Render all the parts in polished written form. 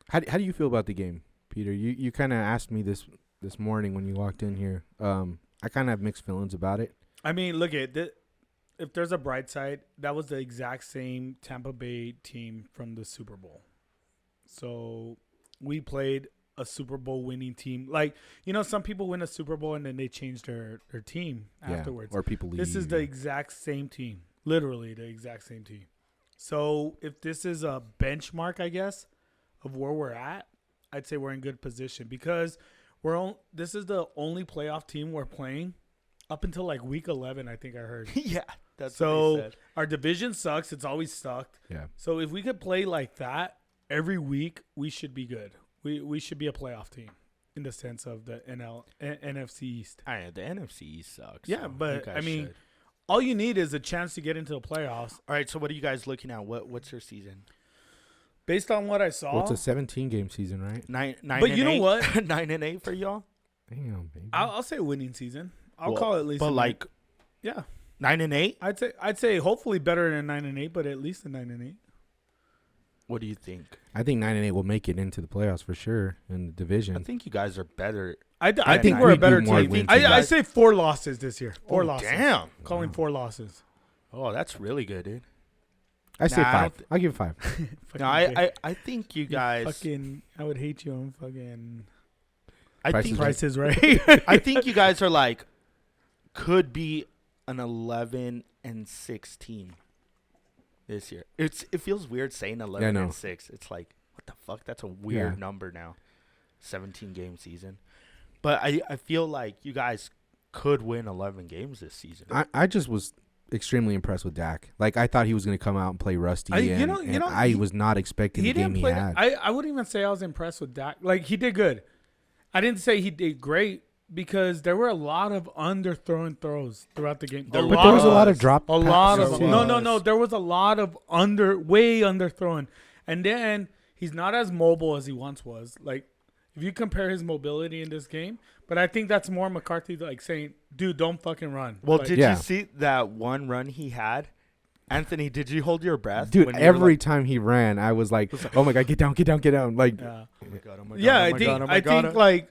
How do you feel about the game, Peter? You kind of asked me this morning when you walked in here. I kind of have mixed feelings about it. I mean, look at this. If there's a bright side, that was the exact same Tampa Bay team from the Super Bowl. So we played a Super Bowl winning team. Like, some people win a Super Bowl and then they change their team afterwards. Or people leave. This is the exact same team. Literally the exact same team. So if this is a benchmark, I guess, of where we're at, I'd say we're in good position because this is the only playoff team we're playing up until like week 11, I think I heard. Yeah, that's so what they said. Our division sucks. It's always sucked. Yeah. So if we could play like that every week, we should be good. We should be a playoff team in the sense of the NFC East. I know, the NFC East sucks. Yeah, so but I mean, all you need is a chance to get into the playoffs. All right, so what are you guys looking at? What's your season? Based on what I saw, Well, it's a 17-game season, right? Nine. But you know what? 9-8 for y'all. Damn, baby. I'll say winning season. I'll call it at least. But like, yeah, 9-8. I'd say hopefully better than 9-8, but at least a 9-8. What do you think? I think 9-8 will make it into the playoffs for sure in the division. I think you guys are better. I I think think we're we a better do more team. wins I than say 4 losses this year. 4 losses. Damn. Calling 4 losses. Oh, that's really good, dude. I say Nah, I 5. don't I'll give it 5. No, I think you guys. I would hate you on fucking I Price think is Price is Right. I think you guys are like could be an 11-6 team this year. It feels weird saying 11-6. It's like, what the fuck? That's a weird number now. 17-game season. But I feel like you guys could win 11 games this season. I just was extremely impressed with Dak. Like, I thought he was going to come out and play rusty, I was not expecting the game he had. I wouldn't even say I was impressed with Dak. Like, he did good. I didn't say he did great because there were a lot of underthrown throws throughout the game. But there was a lot of drop passes. A lot of too. no. There was a lot of way underthrown, and then he's not as mobile as he once was. Like, if you compare his mobility in this game, but I think that's more McCarthy like saying, "Dude, don't fucking run." Well, like, did you see that one run he had? Anthony, did you hold your breath? Dude, every time he ran, I was like, oh my God, get down. Like, yeah. Oh my God, Yeah, I think like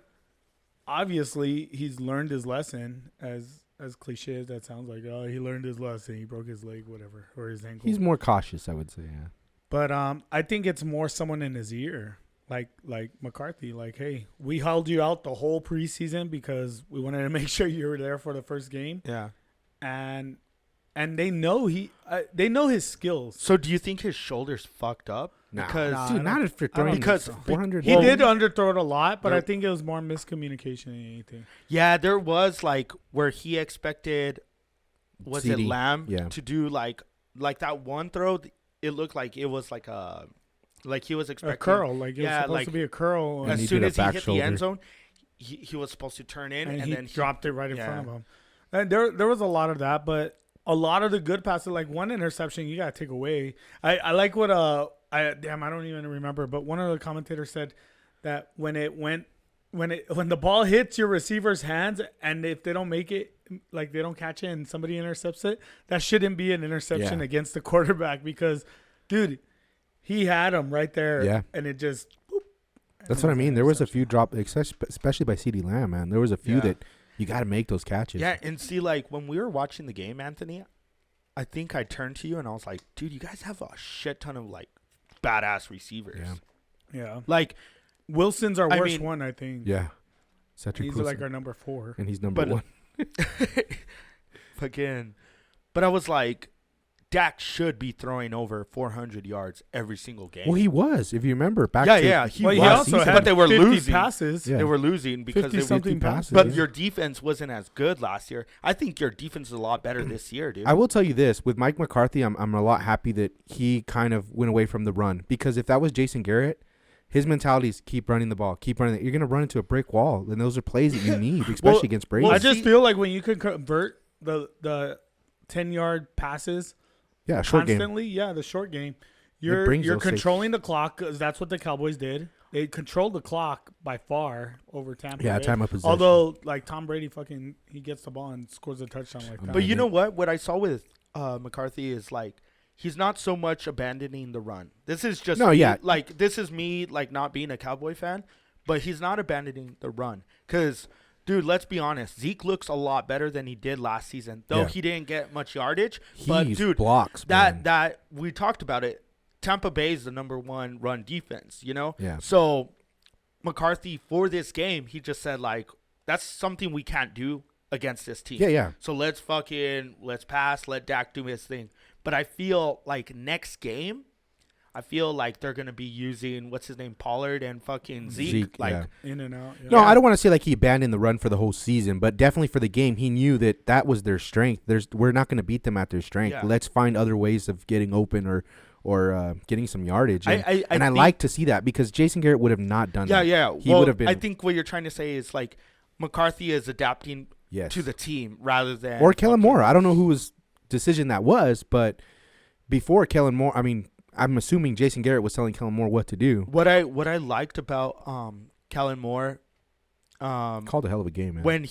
obviously he's learned his lesson. As cliche as that sounds, like, oh, he learned his lesson. He broke his leg, whatever, or his ankle. he's more cautious, I would say. Yeah. But I think it's more someone in his ear, like McCarthy. Like, hey, we held you out the whole preseason because we wanted to make sure you were there for the first game. Yeah. And they know they know his skills. So do you think his shoulder's fucked up? Because Dude, not after throwing because 400. He did underthrow it a lot, but I think it was more miscommunication than anything. yeah, there was like where he expected CD. it Lamb Yeah. to do like that one throw. It looked like it was like he was expecting A curl, like it was supposed to be a curl. And As he soon did a as he back hit shoulder. the end zone, he was supposed to turn in and he then dropped it right in front of him. And there was a lot of that, but a lot of the good passes, like one interception, you gotta take away. I like what I don't even remember, but one of the commentators said that when the ball hits your receiver's hands and if they don't make it, like they don't catch it and somebody intercepts it, that shouldn't be an interception against the quarterback because, dude, he had him right there. Yeah. And it just. Boop, That's what I mean. There was a few drop, especially by CeeDee Lamb, man. There was a few that you got to make those catches. Yeah, and see, like, when we were watching the game, Anthony, I think I turned to you and I was like, dude, you guys have a shit ton of, like, badass receivers. Yeah. Like, Wilson's our worst one, I think. Yeah. Cedric He's Wilson. like our number 4. And he's number 1. Fucking. But I was like, Dak should be throwing over 400 yards every single game. Well, he was, if you remember. He also had but they were 50 losing. passes. Yeah. They were losing because they were 50-something passes. But your defense wasn't as good last year. I think your defense is a lot better this year, dude. I will tell you this. With Mike McCarthy, I'm a lot happy that he kind of went away from the run. Because if that was Jason Garrett, his mentality is keep running the ball. Keep running it. You're going to run into a brick wall. And those are plays that you need, especially against Brady. Well, I just feel like when you can convert the 10-yard passes short constantly, game. the short game, you're controlling the clock because that's what the Cowboys did. They controlled the clock by far over Tampa. Yeah, Bay. time of possession. Although, like, Tom Brady he gets the ball and scores a touchdown like that. But you know what? What I saw with McCarthy is, like, he's not so much abandoning the run. This is just this is me like not being a Cowboy fan, but he's not abandoning the run because. Dude, let's be honest. Zeke looks a lot better than he did last season, though he didn't get much yardage. But dude, blocks, that we talked about it. Tampa Bay is the #1 run defense, you know. Yeah. So McCarthy for this game, he just said like that's something we can't do against this team. Yeah. So let's pass, let Dak do his thing. But I feel like next game. I feel like they're going to be using, what's his name, Pollard and fucking Zeke. In and out. Yeah. No, I don't want to say like he abandoned the run for the whole season, but definitely for the game, he knew that was their strength. We're not going to beat them at their strength. Yeah. Let's find other ways of getting open or getting some yardage. And I like to see that because Jason Garrett would have not done that. Yeah. He would have been. I think what you're trying to say is like McCarthy is adapting to the team rather than. Or Kellen Moore. I don't know whose decision that was, but before Kellen Moore, I mean, I'm assuming Jason Garrett was telling Kellen Moore what to do. What I liked about Kellen Moore, called a hell of a game, man. When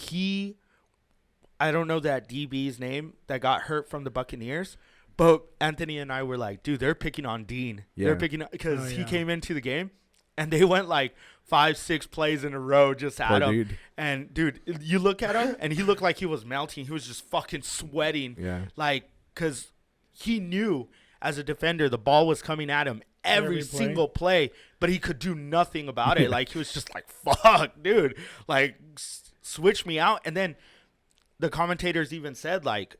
I don't know that DB's name that got hurt from the Buccaneers, but Anthony and I were like, dude, they're picking on Dean. Yeah. They're picking because he came into the game and they went like 5-6 plays in a row just at him. Dude. And dude, you look at him and he looked like he was melting. He was just fucking sweating. Yeah. Like, because he knew. As a defender, the ball was coming at him every single play, but he could do nothing about it. Like, he was just like, fuck, dude. Like, switch me out. And then the commentators even said, like,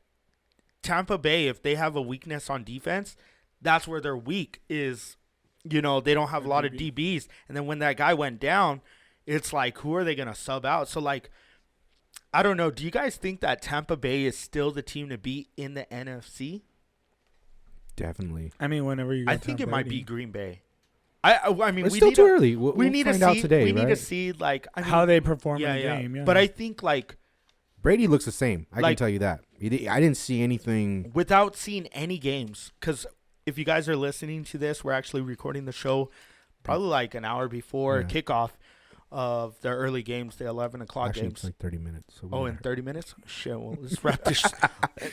Tampa Bay, if they have a weakness on defense, that's where they're weak is, you know, they don't have a lot of DBs. And then when that guy went down, it's like, who are they going to sub out? So, like, I don't know. Do you guys think that Tampa Bay is still the team to beat in the NFC? Definitely. I mean, whenever you. I think it might be Green Bay. I mean, it's still too early. We need to find out today. We need to see like how they perform in the game. Yeah. But I think like Brady looks the same. I can tell you that. I didn't see anything without seeing any games. Because if you guys are listening to this, we're actually recording the show probably like an hour before kickoff of the early games, the 11 o'clock actually, games. It's like 30 minutes. So in 30 minutes? Shit, well, let's wrap this.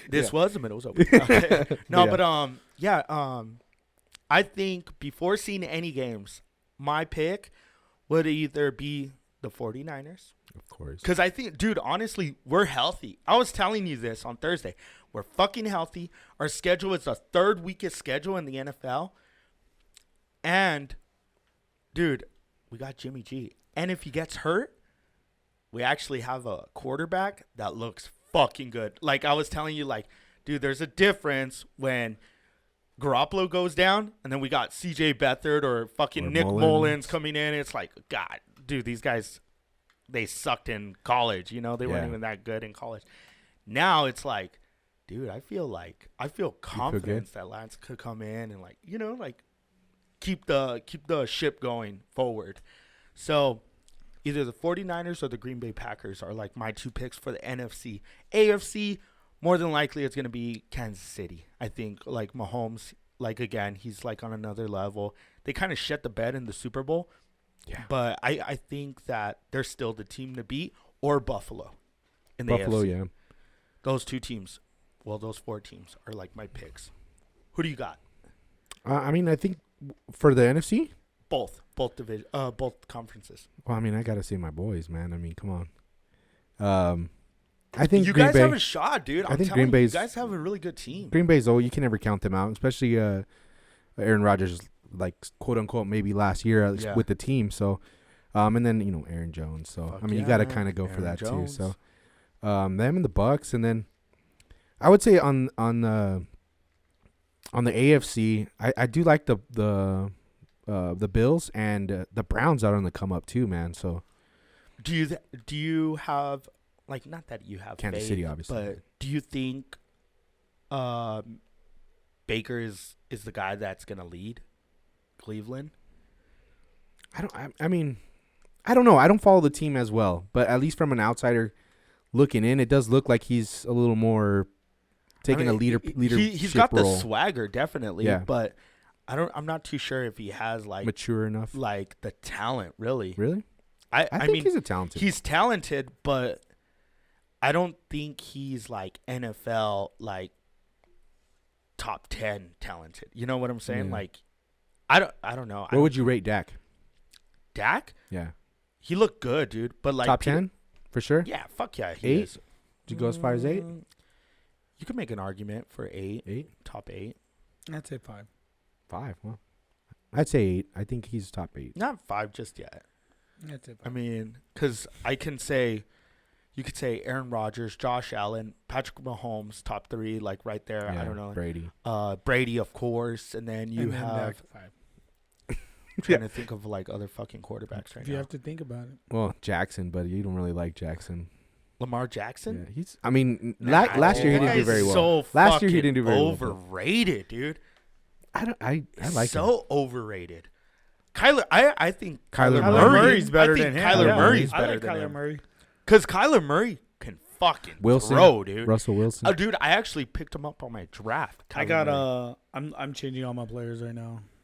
This was the middle. It was open. No, but I think before seeing any games, my pick would either be the 49ers. Of course. Because I think, dude, honestly, we're healthy. I was telling you this on Thursday. We're fucking healthy. Our schedule is the third weakest schedule in the NFL. And, dude, we got Jimmy G. And if he gets hurt, we actually have a quarterback that looks fucking good. Like I was telling you, like, dude, there's a difference when Garoppolo goes down and then we got CJ Beathard or fucking Nick Mullins coming in. It's like, God, dude, these guys, they sucked in college. You know, they weren't even that good in college. Now it's like, dude, I feel confidence that Lance could come in and like, you know, like keep the ship going forward. So either the 49ers or the Green Bay Packers are like my two picks for the NFC. AFC, more than likely it's going to be Kansas City. I think like Mahomes, like again, he's like on another level. They kind of shit the bed in the Super Bowl. Yeah. But I think that they're still the team to beat or Buffalo in the AFC. Yeah. Those two teams, well, those four teams are like my picks. Who do you got? I mean, I think for the NFC? Both conferences. Well, I mean, I gotta say my boys, man. I mean, come on. I think you Green guys Bay, have a shot, dude. I think Green Bay's. You guys have a really good team. Green Bay's, you can never count them out, especially Aaron Rodgers, like quote unquote, maybe last year with the team. So, and then Aaron Jones. So I mean, you gotta kind of go Aaron for that Jones. Too. So, them and the Bucks, and then I would say on the AFC, I do like the Bills and the Browns are on the come up too, man. So, do you have like not that you have Kansas City, obviously, but do you think Baker is the guy that's gonna lead Cleveland? I mean, I don't know. I don't follow the team as well, but at least from an outsider looking in, it does look like he's a little more taking a leadership role. He's got the swagger, definitely, but I'm not too sure if he has like mature enough, like the talent. Really? I think he's talented. He's talented, but I don't think he's like NFL. Like top 10 talented. You know what I'm saying? Yeah. Like, I don't know. Where would you rate Dak? Dak? Yeah. He looked good, dude. But like Top 10 for sure. Yeah, fuck yeah. He 8? is. Did you go as far as 8? You could make an argument for 8. 8? Top 8. I'd say 5. 5. Well, I'd say 8. I think he's top 8. Not 5 just yet. I'd say 5. I mean, because I can say, you could say Aaron Rodgers, Josh Allen, Patrick Mahomes, top 3, like right there. Yeah, I don't know. Brady. Brady, of course, and then you have. 5. Trying to think of like other fucking quarterbacks right If you now. have to think about it. Well, Jackson, but you don't really like Jackson. Lamar Jackson. Yeah, he's. I mean, last year he didn't do very well. So Last year he didn't do very well. overrated, dude. I like him. So overrated. Kyler, I think Kyler Kyler Murray. Murray's better I think than him. Kyler Yeah. Murray's I better like than Kyler him. Murray. Because Kyler Murray can fucking Wilson, throw, dude. Russell Wilson. Oh, dude, I actually picked him up on my draft. I Kyler got Murray. I'm changing all my players right now.